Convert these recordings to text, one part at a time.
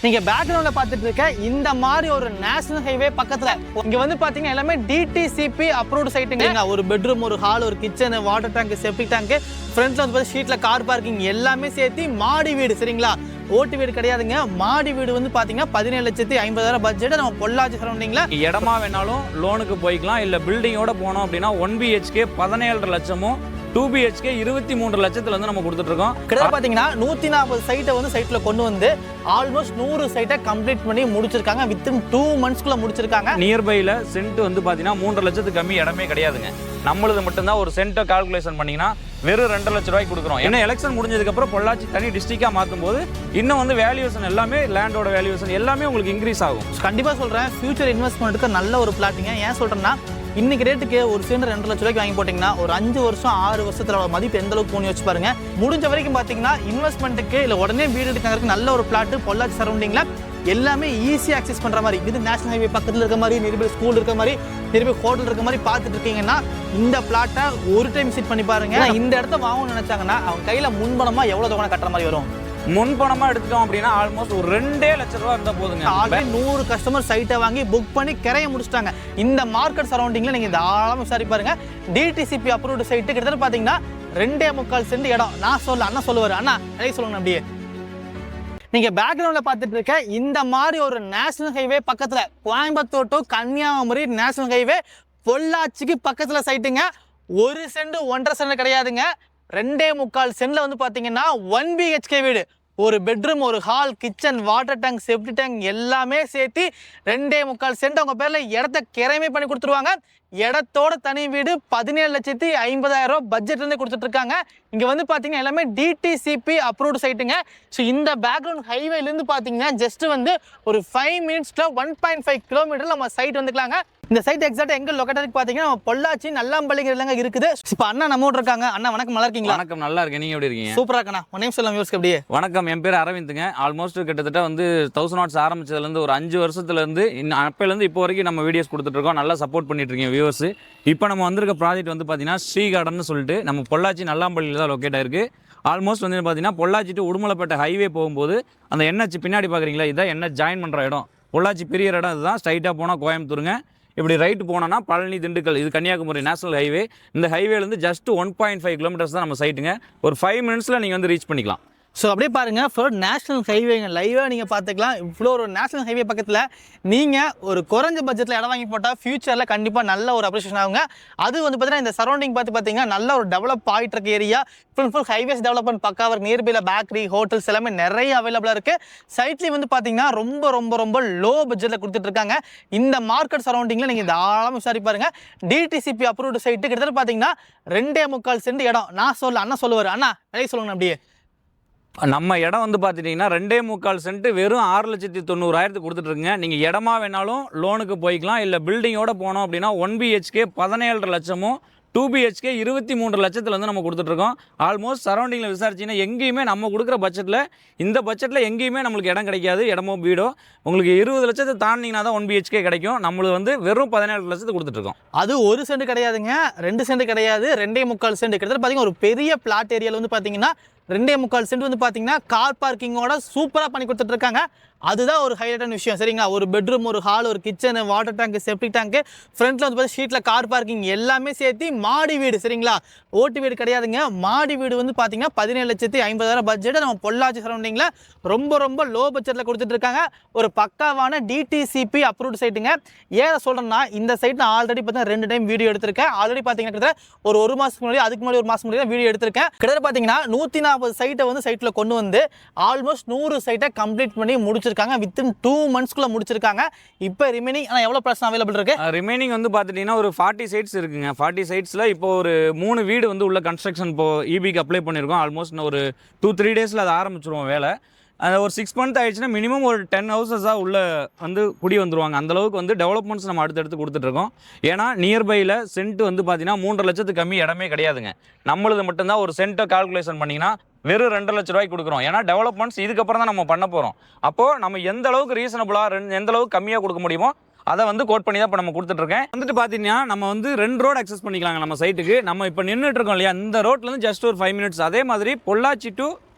நீங்க பேக்ரவுண்ட்ல பாத்துட்டு இருக்க இந்த மாதிரி ஒரு நேஷனல் ஹைவே பக்கத்துல இங்க வந்து பாத்தீங்கன்னா எல்லாமே டிடிசிபி அப்ரூவ்ட் சைட்டுங்க. ஒரு பெட்ரூம், ஒரு ஹால், ஒரு kitchen, water tank, septic tank, ஃப்ரண்ட்ல வந்து ஸ்ட்ரீட்ல கார் பார்க்கிங் எல்லாமே சேர்த்து மாடி வீடு. சரிங்களா, ஓட்டு வீடு கிடையாதுங்க, மாடி வீடு வந்து பாத்தீங்கன்னா 17,50,000 பட்ஜெட். நம்ம பொள்ளாச்சி சரௌண்டிங்ல இடமா வேணாலும் லோனுக்கு போய்க்கலாம். இல்ல பில்டிங்கோட போனோம் அப்படின்னா 1 BHK 17.5 லட்சமும் 2 BHK 23 லட்சத்துல வந்து நம்ம கொடுத்துட்டு இருக்கோம். கிட்டத்தட்ட பாத்தீங்கன்னா 140 சைட்டை வந்து சைட்ல கொண்டு வந்து ஆல்மோஸ்ட் 100 சைட்டை கம்ப்ளீட் பண்ணி முடிச்சிருக்காங்க. வித்தின் 2 monthsக்குள்ள முடிச்சிருக்காங்க. நியர்பைல சென்ட் வந்து பாத்தீங்கன்னா 3 லட்சத்துக்கு கம்மி இடமே கிடையாதுங்க. நம்மளது மட்டும்தான் ஒரு சென்ட்டை கால்குலேஷன் பண்ணீங்கன்னா வெறும் 2 லட்சம் ரூபாய்க்கு கொடுக்குறோம். ஏன்னா எலெக்ஷன் முடிஞ்சதுக்கு அப்புறம் பொள்ளாச்சி தனி டிஸ்ட்ரிக்டா மாற்றும் போது இன்னும் வந்து வேல்யூஷன் எல்லாமே லேண்டோட வேல்யூஷன் எல்லாமே உங்களுக்கு இன்க்ரீஸ் ஆகும். கண்டிப்பா சொல்றேன், ஃபியூச்சர் இன்வெஸ்ட்மெண்ட்டுக்கு நல்ல ஒரு பிளாட்டிங்க. ஏன் சொல்றேன்னா இன்னைக்கு ரேட்டுக்கு ஒரு சென்ட் 2 லட்ச ரூபாய்க்கு வாங்கி போட்டீங்கன்னா ஒரு 5 வருஷம் 6 வருஷத்துல மதிப்பு எந்த அளவுக்கு போய் வச்சு பாருங்க. முடிஞ்ச வரைக்கும் பாத்தீங்கன்னா இன்வெஸ்ட்மெண்ட்டுக்கு இல்ல உடனே வீடு எடுக்கிறதுக்கு நல்ல ஒரு பிளாட் பொள்ளாச்சி சரௌண்டிங்ல எல்லாமே ஈஸியா ஆக்சஸ் பண்ற மாதிரி இது நேஷனல் ஹைவே பக்கத்துல இருக்க மாதிரி, நிரூபி ஸ்கூல் இருக்க மாதிரி, நிரூபி ஹோட்டல் இருக்க மாதிரி பார்த்துட்டு இருக்கீங்கன்னா இந்த பிளாட்டை ஒரு டைம் விசிட் பண்ணி பாருங்க. இந்த இடத்த வாங்கணும்னு நினைச்சாங்கன்னா அவங்க கையில முன்பணமா எவ்வளவு தொகை கட்டுற மாதிரி வரும். முன்பணமா எடுத்துட்டோம் அப்படின்னா ஆல்மோஸ்ட் ஒரு 2 லட்சம் ரூபாய் இருந்தா போதுங்க. ஆல்ரெடி 100 கஸ்டமர் சைட்டை வாங்கி புக் பண்ணி கிரைய முடிச்சிட்டாங்க. இந்த மார்க்கெட் சரௌண்டிங்ல நீங்க தாராளமா விசாரி பாருங்க. டிடிசிபி அப்ரூவ்டு சைட்டு கிட்டத்தட்ட பாத்தீங்கன்னா 2.25 சென்ட் இடம். நான் சொல்ல அண்ணா சொல்லுவாரு, அண்ணா நிறைய சொல்லுங்க. அப்படியே நீங்க பேக்ரவுண்ட்ல பாத்துட்டு இருக்க இந்த மாதிரி ஒரு நேஷனல் ஹைவே பக்கத்துல Coimbatore to Kanyakumari national highway பொள்ளாச்சிக்கு பக்கத்துல சைட்டுங்க. 1 சென்ட் 1.5 சென்ட் கிடையாதுங்க, 2.25 சென்ட்ல வந்து பாத்தீங்கன்னா 1 BHK வீடு, ஒரு பெட்ரூம், ஒரு hall, kitchen, water tank, செப்டி tank எல்லாமே சேர்த்து 2.25 சென்ட் அவங்க பேர்ல இடத்த கிரைமே பண்ணி கொடுத்துருவாங்க. இடத்தோட தனி வீடு 17,50,000 பட்ஜெட்ல இருந்து கொடுத்துட்டு இருக்காங்க. இங்க வந்து பாத்தீங்கன்னா எல்லாமே டிடிசிபி அப்ரூவ்டு சைட்டுங்க. ஸோ இந்த பேக்ரவுண்ட் ஹைவேல இருந்து பாத்தீங்கன்னா ஜஸ்ட் வந்து ஒரு 5 மினிட்ஸ்ல 1.5 கிலோமீட்டர் நம்ம சைட் வந்துக்கலாங்க. இந்த சைட் எக்ஸாக்டா எங்க லொகேட்டட் பாத்தீங்கன்னா பொள்ளாச்சி நல்லாம்பள்ளிங்கிறதுல இருக்குது. இப்போ அண்ணா நம்ம இருக்காங்க. அண்ணா வணக்கம், நல்லா இருக்கீங்களா? வணக்கம், நல்லா இருக்கேன். நீங்க எப்படி இருக்கீங்க? சூப்பரா இருக்கண்ணா. உன் நேம் சொல்லுங்க வியூவர்ஸ்க்கு. அப்படியே வணக்கம், என் பேர் அரவிந்துங்க. ஆல்மோஸ்ட் கிட்டத்தட்ட வந்து 1000 வாட்ஸ் ஆரம்பிச்சதுல இருந்து ஒரு 5 வருஷத்துல இருந்து அப்பையில இருந்து இப்போ வரைக்கும் நம்ம வீடியோஸ் கொடுத்துட்டு இருக்கோம். நல்லா சப்போர்ட் பண்ணிட்டு இருக்கீங்க வியூவர்ஸ். இப்போ நம்ம வந்திருக்க ப்ராஜெக்ட் வந்து பாத்தீங்கன்னா ஸ்ரீ கார்டன் சொல்லிட்டு நம்ம பொள்ளாச்சி நல்லாம்பள்ளியில தான் லொக்கேட் ஆயிருக்கு. ஆல்மோஸ்ட் வந்து பாத்தீங்கன்னா பொள்ளாச்சி டு உடுமலைப்பேட்டை ஹைவே போகும்போது அந்த NH பின்னாடி பாக்குறீங்களா, இதான் NH ஜாயின் பண்ற இடம். பொள்ளாச்சி பெரிய இடம் இதுதான். ஸ்ட்ரைட்டா போனா கோயம்புத்தூருங்க. இப்படி ரைட்டு போனோன்னா பழனி, திண்டுக்கல், இது கன்னியாகுமரி நேஷனல் ஹைவே. இந்த ஹைவேலேருந்து ஜஸ்ட் 1.5 கிலோமீட்டர்ஸ் தான் நம்ம சைட்டுங்க. ஒரு 5 மினிட்ஸில் நீங்கள் வந்து ரீச் பண்ணிக்கலாம். ஸோ அப்படியே பாருங்க, ஃபுல் நேஷனல் ஹைவேங்க, லைவாக நீங்கள் பார்த்துக்கலாம். இவ்வளோ ஒரு நேஷனல் ஹைவே பக்கத்தில் நீங்கள் ஒரு குறைஞ்ச பட்ஜெட்டில் இடம் வாங்கி போட்டால் ஃபியூச்சரில் கண்டிப்பாக நல்ல ஒரு அப்ரிஷியேஷன் ஆகுங்க. அது வந்து பார்த்தீங்கன்னா இந்த சரௌண்டிங் பார்த்தீங்கன்னா நல்ல ஒரு டெவலப் ஆகிட்டு இருக்க ஏரியா. ஃபுல் ஹைவேஸ் டெவலப்மெண்ட் பக்காவாக இருக்குது. நியர்பையில் பேக்கரி, ஹோட்டல்ஸ் எல்லாமே நிறைய அவைலபிளாக இருக்குது. சைட்லேயும் வந்து பார்த்தீங்கன்னா ரொம்ப ரொம்ப ரொம்ப லோ பட்ஜெட்டில் கொடுத்துட்டு இருக்காங்க. இந்த மார்க்கெட் சரௌண்டிங்கில் நீங்கள் தாராளமாக விசாரி பாருங்க. டிடிசிபி அப்ரூவ்டு சைட்டு கிட்டத்தட்ட பார்த்தீங்கன்னா 2.25 சென்ட் இடம். நான் சொல்ல அண்ணா சொல்லுவார், அண்ணா நிறைய சொல்லுங்க. அப்படியே நம்ம இடம் வந்து பார்த்துட்டிங்கன்னா 2.25 சென்ட் வெறும் 6,90,000 கொடுத்துட்டு இருக்குங்க. நீங்கள் இடமா வேணாலும் லோனுக்கு போய்க்கலாம். இல்லை பில்டிங்கோட போனோம் அப்படின்னா 1 BHK 17.5 லட்சமும் 2 BHK 23 லட்சத்தில் வந்து நம்ம கொடுத்துட்ருக்கோம். ஆல்மோஸ்ட் சரௌண்டிங்கில் விசாரிச்சிங்கன்னா எங்கேயுமே நம்ம கொடுக்குற பட்ஜெட்டில், இந்த பட்ஜெட்டில் எங்கேயுமே நம்மளுக்கு இடம் கிடைக்காது. இடமோ வீடோ உங்களுக்கு 20 லட்சத்தை தாண்டிங்கன்னா தான் 1 BHK கிடைக்கும். நம்மளுக்கு வந்து வெறும் 17 லட்சத்தை கொடுத்துட்ருக்கோம். அது 1 சென்ட் கிடையாதுங்க, 2 சென்ட் கிடையாது, 2.25 சென்ட். கிட்டத்தட்ட பார்த்தீங்கன்னா ஒரு பெரிய பிளாட் ஏரியாவில் வந்து பார்த்தீங்கன்னா 2.25 சென்ட் வந்து பார்த்தீங்கன்னா கார் பார்க்கிங்கோட சூப்பராக பண்ணி கொடுத்துட்டு இருக்காங்க. அதுதான் ஒரு ஹைலைட்டான விஷயம். சரிங்களா, ஒரு பெட்ரூம், ஒரு ஹால், ஒரு kitchen, water tank, septic tank, ஃப்ரண்ட்ல வந்து பார்த்தீங்கன்னா ஸ்ட்ரீட்ல கார் பார்க்கிங் எல்லாமே சேர்த்து மாடி வீடு. சரிங்களா, ஓட்டு வீடு கிடையாதுங்க, மாடி வீடு வந்து பார்த்தீங்கன்னா 17,50,000 பட்ஜெட். நம்ம பொள்ளாச்சி சரௌண்டிங்கில் ரொம்ப ரொம்ப லோ பட்ஜெட்டில் கொடுத்துட்டு இருக்காங்க. ஒரு பக்காவான டிடிசிபி அப்ரூவ்டு சைட்டுங்க. ஏன் சொல்கிறேன்னா இந்த சைட் நான் ஆல்ரெடி பார்த்தீங்கன்னா 2 டைம் வீடியோ எடுத்திருக்கேன். ஆல்ரெடி பார்த்தீங்கன்னா ஒரு மாதத்துக்கு முன்னாடி, அதுக்கு முன்னாடி 1 மாதம் முன்னாடி வீடியோ எடுத்திருக்கேன். கிட்டத்தட்ட பார்த்தீங்கன்னா 140 சைட்டை வந்து சைட்டில் கொண்டு வந்து ஆல்மோஸ்ட் 100 சைட்டை கம்ப்ளீட் பண்ணி முடிச்சிருக்காங்க. வித்தின் 2 monthsக்குள்ள முடிச்சிருக்காங்க. இப்போ ரிமைனிங் எவ்வளோ ப்ளஸ் அவைலபிள் இருக்கு? ரிமைனிங் வந்து பார்த்துட்டிங்கன்னா ஒரு 40 சைட்ஸ் இருக்குங்க. 40 சைட்ஸில் இப்போ ஒரு 3 வீடு வந்து உள்ள கன்ஸ்ட்ரக்ஷன் இப்போ EBக்கு அப்ளை பண்ணியிருக்கோம். ஆல்மோஸ்ட் ஒரு 2-3 டேஸில் அதை ஆரம்பிச்சிருவோம் வேலை. ஒரு 6 month ஆயிடுச்சுன்னா மினிமம் ஒரு 10 ஹவுசஸாக உள்ள வந்து குடி வந்துருவாங்க. அந்தளவுக்கு வந்து டெவலப்மெண்ட்ஸ் நம்ம அடுத்தடுத்து கொடுத்துட்ருக்கோம். ஏன்னா நியர்பையில் சென்ட் வந்து பார்த்தீங்கன்னா 3 லட்சத்துக்கு கம்மி இடமே கிடையாதுங்க. நம்மளது மட்டும்தான் ஒரு சென்ட்டை கால்குலேஷன் பண்ணிங்கன்னா வெறும் 2 லட்ச ரூபாய்க்கு கொடுக்குறோம். ஏன்னா டெவலப்மெண்ட்ஸ் இதுக்கப்புறம் தான் நம்ம பண்ண போகிறோம். அப்போது நம்ம எந்த அளவுக்கு ரீசனபுளாக எந்த அளவுக்கு கம்மியாக கொடுக்க முடியுமோ அதை வந்து கோட் பண்ணி தான் இப்போ நம்ம கொடுத்துட்ருக்கேன். வந்துட்டு பார்த்தீங்கன்னா நம்ம வந்து 2 ரோடு அக்சஸ் பண்ணிக்கலாங்க நம்ம சைட்டுக்கு. நம்ம இப்போ நின்றுட்டு இருக்கோம் இல்லையா, இந்த ரோட்லேருந்து ஜஸ்ட் ஒரு 5 மினிட்ஸ். அதே மாதிரி பொள்ளாச்சி டு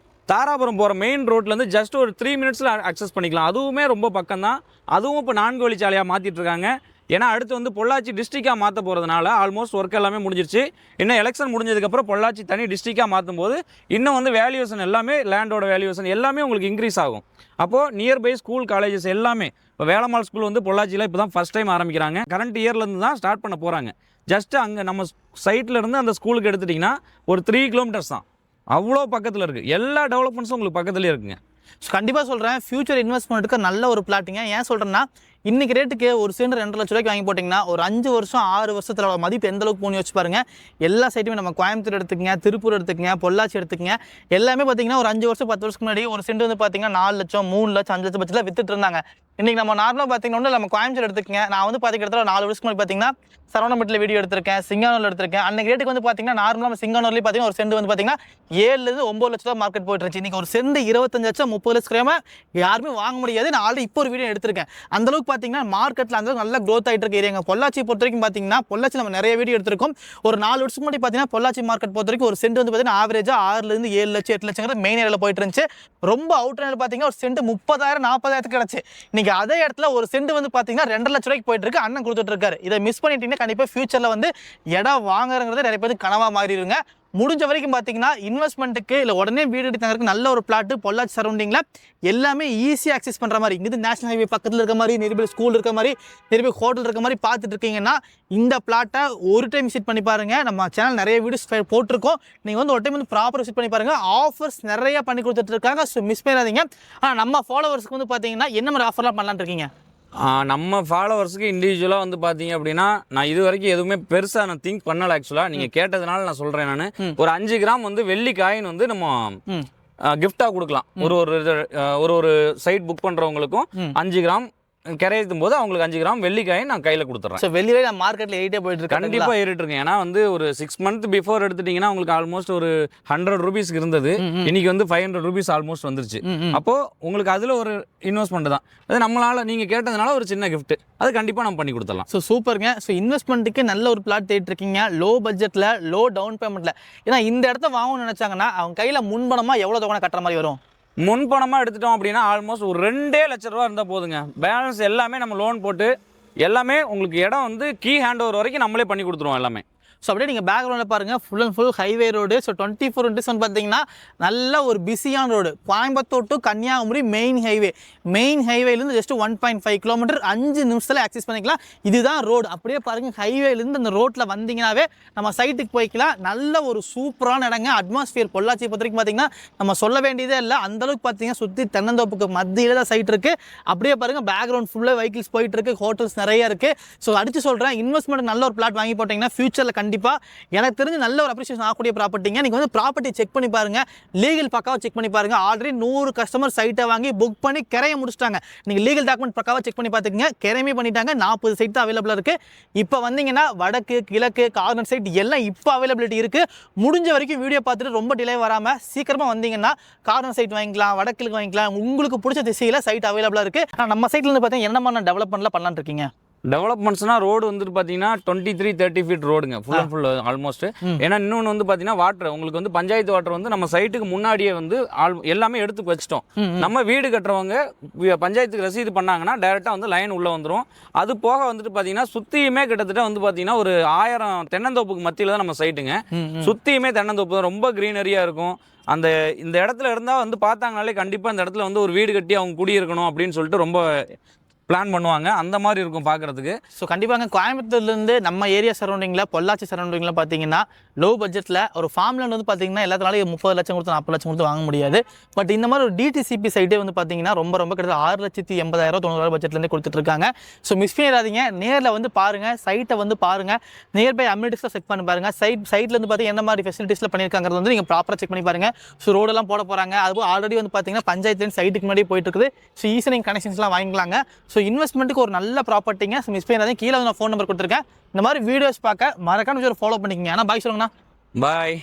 தாராபுரம் போகிற மெயின் ரோட்லேருந்து ஜஸ்ட் ஒரு 3 மினிட்ஸில் அக்சஸ் பண்ணிக்கலாம். அதுவுமே ரொம்ப பக்கம் தான். அதுவும் இப்போ 4 வழிச்சாலையாக மாற்றிட்டு இருக்காங்க. ஏன்னா அடுத்து வந்து பொள்ளாச்சி டிஸ்ட்ரிக்டாக மாற்ற போகிறதுனால ஆல்மோஸ்ட் ஒர்க் எல்லாமே முடிஞ்சிருச்சு. இன்னும் எலெக்ஷன் முடிஞ்சதுக்கப்புறம் பொள்ளாச்சி தனி டிஸ்ட்ரிக்டாக மாற்றும் போது இன்னும் வந்து வேல்யூவேஷன் எல்லாமே லேண்டோட வேல்யூவேஷன் எல்லாமே உங்களுக்கு இன்க்ரீஸ் ஆகும். அப்போது நியர்பை ஸ்கூல் காலேஜஸ் எல்லாமே இப்போ வேலம்மாள் ஸ்கூல் வந்து பொள்ளாச்சியில் இப்போ தான் ஃபஸ்ட் டைம் ஆரம்பிக்கிறாங்க. கரண்ட் இயர்லேருந்து தான் ஸ்டார்ட் பண்ண போகிறாங்க. ஜஸ்ட்டு அங்கே நம்ம சைட்லேருந்து அந்த ஸ்கூலுக்கு எடுத்துட்டிங்கன்னா ஒரு 3 கிலோமீட்டர்ஸ் தான். அவ்வளோ பக்கத்தில் இருக்குது. எல்லா டெவலப்மெண்ட்ஸும் உங்களுக்கு பக்கத்துலேயே இருக்குங்க. கண்டிப்பாக சொல்கிறேன், ஃபியூச்சர் இன்வெஸ்ட்மெண்ட்டுக்கு நல்ல ஒரு பிளாட்டிங்க. ஏன் சொல்கிறேன்னா, இன்றைக்கி ரேட்டுக்கு ஒரு சென்ட் 2 லட்ச ரூபாய்க்கு வாங்கி போட்டிங்கன்னா ஒரு 5 வருஷம் 6 வருஷத்தில் மதிப்பு எந்த அளவுக்கு போகணும் வச்சு பாருங்கள். எல்லா சைட்டுமே நம்ம கோயம்புத்தூர் எடுத்துக்கங்க, திருப்பூர் எடுத்துக்கங்க, பொள்ளாச்சி எடுத்துக்கங்க, எல்லாமே பார்த்தீங்கன்னா ஒரு 5 வருஷம் 10 வருஷத்துக்கு முன்னாடி ஒரு சென்ட் வந்து பார்த்தீங்கன்னா 4 லட்சம் 3 லட்சம் 5 லட்சம் பட்சத்தில் வித்துட்டு இருந்தாங்க. இன்றைக்கி நம்ம நார்மலாக பார்த்தீங்கன்னா நம்ம கோயம்புத்தூர் எடுத்துக்கங்க. நான் வந்து பார்த்தீங்கன்னா 4 வருஷத்துக்கு முன்னாடி பார்த்தீங்கன்னா சரவணம்பட்டில் வீடியோ எடுத்திருக்கேன், சிங்கானூரில் எடுத்திருக்கேன். அன்றைக்கி ரேட்டுக்கு வந்து பார்த்தீங்கன்னா நார்மலாக நம்ம சிங்கானூர்லேயே பார்த்தீங்கன்னா ஒரு சென்ட் வந்து பார்த்தீங்கன்னா 7 9 லட்சம் ரூபா மார்க்கெட் போயிட்டு இருந்துச்சு. இன்றைக்கி ஒரு சென்ட் 25 லட்சம் 30 லட்சம் யாருமே வாங்க முடியாது. நான் ஆல்ரெடி இப்போ ஒரு வீடியோ எடுத்திருக்கேன். அந்தளவுக்கு பார்த்தீங்கன்னா மார்க்கெட்டில் அந்தளவுக்கு நல்லா க்ரோத் ஆகிட்டு இருக்க ஏரியாங்க. பொள்ளாச்சி பொறுத்த வரைக்கும் பார்த்தீங்கன்னா பொள்ளாச்சி நம்ம நிறைய வீடியோ எடுத்திருக்கோம். ஒரு 4 வருஷத்துக்கு முன்னாடி பார்த்தீங்கன்னா பொள்ளாச்சி மார்க்கெட் பொறுத்த வரைக்கும் ஒரு சென்ட் வந்து பார்த்தீங்கன்னா ஆவரேஜாக 6 7 லட்சம் 8 லட்சங்கிறது மெயின் ஏரியாவில் போயிட்டு இருந்துச்சு. ரொம்ப அவுட் ஏரியாவில் பார்த்தீங்கன்னா ஒரு சென்ட் 30,000 40,000 கிடச்சி. இன்றைக்கி அதே இடத்துல ஒரு சென்ட் வந்து பார்த்தீங்கன்னா 2 லட்ச ரூபாய்க்கு போயிட்டு இருக்கு. அண்ணன் கொடுத்துட்டு இருக்காரு. இதை மிஸ் பண்ணிட்டீங்கன்னா கண்டிப்பாக ஃபியூச்சரில் வந்து இடம் வாங்குறங்கிறது நிறைய பேருக்கு கனவா மாறிடுங்க. முடிஞ்ச வரைக்கும் பார்த்தீங்கன்னா இன்வெஸ்ட்மெண்ட்டுக்கு இல்லை உடனே வீடு எடுத்தாங்கிறதுக்கு நல்ல ஒரு பிளாட்டு பொள்ளாச்சி சரௌண்டிங்கில் எல்லாமே ஈஸியாக அக்சஸ் பண்ணுற மாதிரி, இங்கே நேஷனல் ஹைவே பக்கத்தில் இருக்க மாதிரி, நிறைய ஸ்கூல் இருக்க மாதிரி, நிறைய ஹோட்டல் இருக்க மாதிரி பார்த்துட்டு இருக்கீங்கன்னா இந்த பிளாட்டை ஒரு டைம் விசிட் பண்ணி பாருங்கள். நம்ம சேனல் நிறைய வீடியோஸ் போட்டிருக்கோம். நீங்கள் வந்து ஒரு டைம் வந்து ப்ராப்பர் விசிட் பண்ணி பாருங்கள். ஆஃபர்ஸ் நிறைய பண்ணி கொடுத்துட்டு இருக்காங்க. ஸோ மிஸ் பண்ணிடாதீங்க. ஆனால் நம்ம ஃபாலோவர்ஸ்க்கு வந்து பார்த்தீங்கன்னா என்ன மாதிரி ஆஃபர்லாம் பண்ணலான்னு இருக்கீங்க? நம்ம ஃபாலோவர்ஸுக்கு இண்டிவிஜுவலாக வந்து பார்த்தீங்க அப்படின்னா, நான் இது வரைக்கும் எதுவுமே பெருசாக நான் திங்க் பண்ணலை. ஆக்சுவலாக நீங்கள் கேட்டதுனால நான் சொல்கிறேன். நான் ஒரு 5 கிராம் வந்து வெள்ளி காயின் வந்து நம்ம கிஃப்டாக கொடுக்கலாம். ஒரு சைட் புக் பண்ணுறவங்களுக்கும் 5 கிராம் கரையேற்றும் போது அவங்களுக்கு 5 கிராம் வெள்ளிக்காயை நான் கையில் கொடுத்துறேன். ஸோ வெள்ளிக்காய் நான் மார்க்கெட்டில் ஏறிட்டே போயிட்டு இருக்கேன். கண்டிப்பாக ஏறிட்டு இருக்கேன். ஏன்னா வந்து ஒரு 6 மந்த் பிஃபோர் எடுத்துட்டிங்கன்னா உங்களுக்கு ஆல்மோஸ்ட் ஒரு 100 ரூபீஸ்க்கு இருந்தது. இன்னைக்கு வந்து 500 ரூபீஸ் ஆல்மோஸ்ட் வந்துருச்சு. அப்போது உங்களுக்கு அதில் ஒரு இன்வெஸ்ட்மெண்ட் தான். அது நம்மளால் நீங்கள் கேட்டதுனால ஒரு சின்ன கிஃப்ட் அது கண்டிப்பாக நம்ம பண்ணி கொடுத்துடலாம். ஸோ சூப்பருங்க. ஸோ இன்வெஸ்ட்மெண்ட்டுக்கு நல்ல ஒரு பிளாட் தேடிட்டு இருக்கீங்க, லோ பட்ஜெட்டில், லோ டவுன் பேமெண்ட்டில். ஏன்னா இந்த இடத்த வாங்கணும்னு நினச்சாங்கன்னா அவங்க கையில் முன்பணமாக எவ்வளோ தொகை கட்டுற மாதிரி வரும்? முன்பணமாக எடுத்துட்டோம் அப்படின்னா ஆல்மோஸ்ட் ஒரு 2 லட்ச ரூபா இருந்தால் போதுங்க. பேலன்ஸ் எல்லாமே நம்ம லோன் போட்டு எல்லாமே உங்களுக்கு இடம் வந்து கீ ஹேண்ட் ஓவர் வரைக்கும் நம்மளே பண்ணி கொடுத்துருவோம் எல்லாமே. ஸோ அப்படியே நீங்கள் பேக்ரவுண்டில் பாருங்கள், full and full highway road. So 24/7 பார்த்தீங்கன்னா நல்ல ஒரு பிஸியான ரோடு. Coimbatore to Kanyakumari main highway. Main ஹைவேலேருந்து ஜஸ்ட் 1.5 கிலோமீட்டர் 5 நிமிஷத்தில் ஆக்சஸ் பண்ணிக்கலாம். இதுதான் ரோடு. அப்படியே பாருங்கள், ஹைவேலேருந்து அந்த ரோட்டில் வந்தீங்கன்னாவே நம்ம சைட்டுக்கு போய்க்கலாம். நல்ல ஒரு சூப்பரான இடங்க. அட்மாஸ்பியர் பொள்ளாச்சி பொறுத்த வரைக்கும் பார்த்தீங்கன்னா நம்ம சொல்ல வேண்டியதே இல்லை. அந்தளவுக்கு பார்த்தீங்கன்னா சுற்றி தென்னந்தோப்புக்கு மத்தியில் தான் சைட் இருக்குது. அப்படியே பாருங்கள், பேக்ரவுண்ட் ஃபுல்லாக வெஹிக்கிள்ஸ் போயிட்டு இருக்கு, ஹோட்டல்ஸ் நிறைய இருக்குது. ஸோ அடித்து சொல்கிறேன், இன்வெஸ்ட்மெண்ட் நல்ல ஒரு பிளாட் வாங்கி போட்டிங்கன்னா ஃபியூச்சரில் கண்டிப்பாக எனக்கு தெரிஞ்சு நல்ல ஒரு அப்ரிசியேஷன் ஆகக்கூடிய ப்ராப்பர்ட்டிங்க. நீங்கள் வந்து ப்ராப்பர்ட்டி செக் பண்ணி பாருங்கள், லீகல் பக்காவாக செக் பண்ணி பாருங்கள். ஆல்ரெடி 100 கஸ்டமர் சைட்டை வாங்கி புக் பண்ணி கிரைய முடிச்சிட்டாங்க. நீங்கள் லீகல் டாக்குமெண்ட் பக்காவாக செக் பண்ணி பார்த்துக்கங்க. கிரையுமே பண்ணிட்டாங்க. 40 சைட் தான் அவைலபிளாக இருக்குது. இப்போ வந்தீங்கன்னா வடக்கு கிழக்கு கார்னர் சைட் எல்லாம் இப்போ அவைலபிலிட்டி இருக்குது. முடிஞ்ச வரைக்கும் வீடியோ பார்த்துட்டு ரொம்ப டிலே வராமல் சீக்கிரமாக வந்தீங்கன்னா கார்னர் சைட் வாங்கிக்கலாம், வடக்கிழக்கு வாங்கிக்கலாம். உங்களுக்கு பிடிச்ச திசையில் சைட் அவைலபிளாக இருக்குது. ஆனால் நம்ம சைட்லேருந்து பார்த்தீங்கன்னா என்ன மாதிரி டெவலப்மெண்ட்லாம் பண்ணலான்னு இருக்கீங்க? டெவலப்மெண்ட்ஸ்னா ரோடு வந்துட்டு பார்த்தீங்கன்னா 23-30 ஃபீட் ரோடுங்க, ஃபுல் அண்ட் ஃபுல் ஆல்மோஸ்ட். ஏன்னா இன்னொன்று வந்து பார்த்தீங்கன்னா வாட்டர், உங்களுக்கு வந்து பஞ்சாயத்து வாட்டர் வந்து நம்ம சைட்டுக்கு முன்னாடியே வந்து எல்லாமே எடுத்து வச்சிட்டோம். நம்ம வீடு கட்டுறவங்க பஞ்சாயத்துக்கு ரசீது பண்ணாங்கன்னா டைரெக்டாக வந்து லைன் உள்ளே வந்துடும். அது போக வந்துட்டு பார்த்தீங்கன்னா சுற்றியுமே கிட்டத்தட்ட வந்து பார்த்தீங்கன்னா ஒரு 1000 தென்னந்தோப்புக்கு மத்தியில் தான் நம்ம சைட்டுங்க. சுற்றியுமே தென்னந்தோப்பு தான், ரொம்ப க்ரீனரியாக இருக்கும். இந்த இடத்துல இருந்தால் வந்து பார்த்தாங்கனாலே கண்டிப்பாக இந்த இடத்துல வந்து ஒரு வீடு கட்டி அவங்க குடியிருக்கணும் அப்படின்னு சொல்லிட்டு ரொம்ப பிளான் பண்ணுவாங்க. அந்த மாதிரி இருக்கும் பார்க்குறதுக்கு. ஸோ கண்டிப்பாங்க கோயம்புத்தூர்லேருந்து நம்ம ஏரியா சரௌண்டிங்கில் பொள்ளாச்சி சரௌண்டிங்கில் பார்த்தீங்கன்னா லோ பட்ஜெட்டில் ஒரு ஃபார்ம் லேண்ட் வந்து பார்த்தீங்கன்னா எல்லாத்தினாலும் 30 லட்சம் கொடுத்து 40 லட்சம் கொடுத்து வாங்க முடியாது. பட் இந்த மாதிரி ஒரு டிடிசிபி சைட்டே வந்து பார்த்தீங்கன்னா ரொம்ப கிட்டத்தட்ட 6,80,000 90,000 பட்ஜெட்லேருந்து கொடுத்துட்ருக்காங்க. ஸோ மிஸ் பண்ணிடாதீங்க, நேரில் வந்து பாருங்கள், சைட்டை வந்து பாருங்கள், நியர்பை அம்யூனிட்டிஸில் செக் பண்ணி பாருங்கள். சைட்டில் வந்து பார்த்தீங்கன்னா என்ன மாதிரி ஃபெசிலிட்டிஸில் பண்ணியிருக்காங்கிறது வந்து நீங்கள் ப்ராப்பராக செக் பண்ணி பாருங்கள். ஸோ ரோடெல்லாம் போட போகிறாங்க. அதுவும் ஆல்ரெடி வந்து பார்த்தீங்கன்னா பஞ்சாயத்துலேருந்து சைட்டுக்கு முன்னாடி போயிட்டு இருக்குது. ஸோ ஈஸியாக கனெக்ஷன்ஸ்லாம் வாங்கிக்கலாங்க. ஸோ இன்வெஸ்ட்மெண்ட்டுக்கு ஒரு நல்ல ப்ராப்பர்ட்டிங்க. ஸோ மிஸ் பண்ணிடாதீங்க. கீழே வந்து நான் ஃபோன் நம்பர் கொடுத்துருக்கேன். இந்த மாதிரி வீடியோஸ் பார்க்க மறக்காம ஃபாலோ பண்ணிக்கங்க. ஆனால் பாய் சொல்லுங்கண்ணா. பாய்.